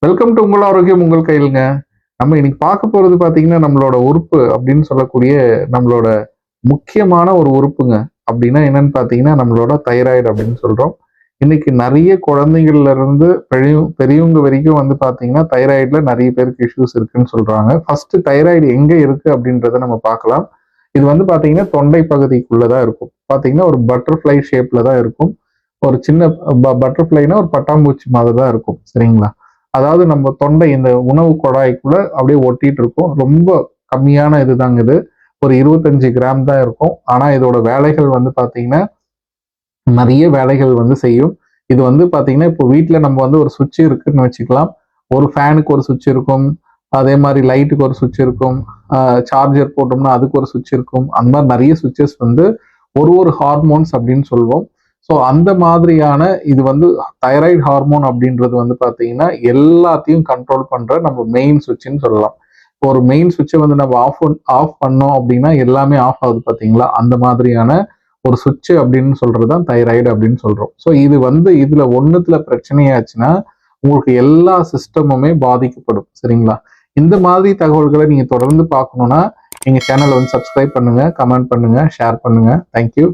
Welcome to உங்கள் ஆரோக்கியம் உங்கள் கையிலுங்க. நம்ம இன்னைக்கு பார்க்க போறது பார்த்தீங்கன்னா, நம்மளோட உறுப்பு அப்படின்னு சொல்லக்கூடிய நம்மளோட முக்கியமான ஒரு உறுப்புங்க. அப்படின்னா என்னன்னு பார்த்தீங்கன்னா, நம்மளோட தைராய்டு அப்படின்னு சொல்றோம். இன்னைக்கு நெறைய குழந்தைகள்ல இருந்து பெரியவங்க வரைக்கும் வந்து பார்த்தீங்கன்னா, தைராய்டுல நெறைய பேருக்கு இஷ்யூஸ் இருக்குன்னு சொல்றாங்க. ஃபர்ஸ்ட் தைராய்டு எங்க இருக்கு அப்படின்றத நம்ம பார்க்கலாம். இது வந்து பார்த்தீங்கன்னா, தொண்டை பகுதிக்குள்ள தான் இருக்கும். பார்த்தீங்கன்னா, ஒரு பட்டர்ஃப்ளை ஷேப்ல தான் இருக்கும். ஒரு சின்ன பட்டர்ஃப்ளைனா ஒரு பட்டாம்பூச்சி மாதிரி தான் இருக்கும். சரிங்களா? அதாவது நம்ம தொண்டை இந்த உணவு குழாய்க்குள்ள அப்படியே ஒட்டிட்டு இருக்கும். ரொம்ப கம்மியான இதுதாங்க இது. ஒரு 25 கிராம் தான் இருக்கும். ஆனா இதோட வேலைகள் வந்து பார்த்தீங்கன்னா, நெறைய வேலைகள் வந்து செய்யும். இது வந்து பார்த்தீங்கன்னா, இப்போ வீட்ல நம்ம வந்து ஒரு சுவிட்ச் இருக்குன்னு வச்சுக்கலாம். ஒரு ஃபேனுக்கு ஒரு சுவிட்ச் இருக்கும். அதே மாரி லைட்டுக்கு ஒரு சுவிட்ச் இருக்கும். சார்ஜர் போட்டோம்னா அதுக்கு ஒரு சுவிட்ச் இருக்கும். அந்த மாரி நெறைய சுவிட்சஸ் வந்து ஒரு ஹார்மோன்ஸ் அப்படின்னு சொல்வோம். ஸோ அந்த மாதிரியான இது வந்து தைராய்டு ஹார்மோன் அப்படின்றது வந்து பார்த்தீங்கன்னா, எல்லாத்தையும் கண்ட்ரோல் பண்ற நம்ம மெயின் சுவிட்ச்ன்னு சொல்லலாம். இப்போ ஒரு மெயின் சுவிட்ச வந்து நம்ம ஆஃப் பண்ணோம் அப்படின்னா, எல்லாமே ஆஃப் ஆகுது பார்த்தீங்களா? அந்த மாதிரியான ஒரு சுவிட்ச் அப்படின்னு சொல்றது தான் தைராய்டு அப்படின்னு சொல்றோம். ஸோ இது வந்து இதுல ஒண்ணுத்துல பிரச்சனையாச்சுன்னா, உங்களுக்கு எல்லா சிஸ்டமுமே பாதிக்கப்படும். சரிங்களா? இந்த மாதிரி தகவல்கள நீங்க தொடர்ந்து பார்க்கணும்னா, எங்க சேனல வந்து சப்ஸ்கிரைப் பண்ணுங்க, கமெண்ட் பண்ணுங்க, ஷேர் பண்ணுங்க. Thank you.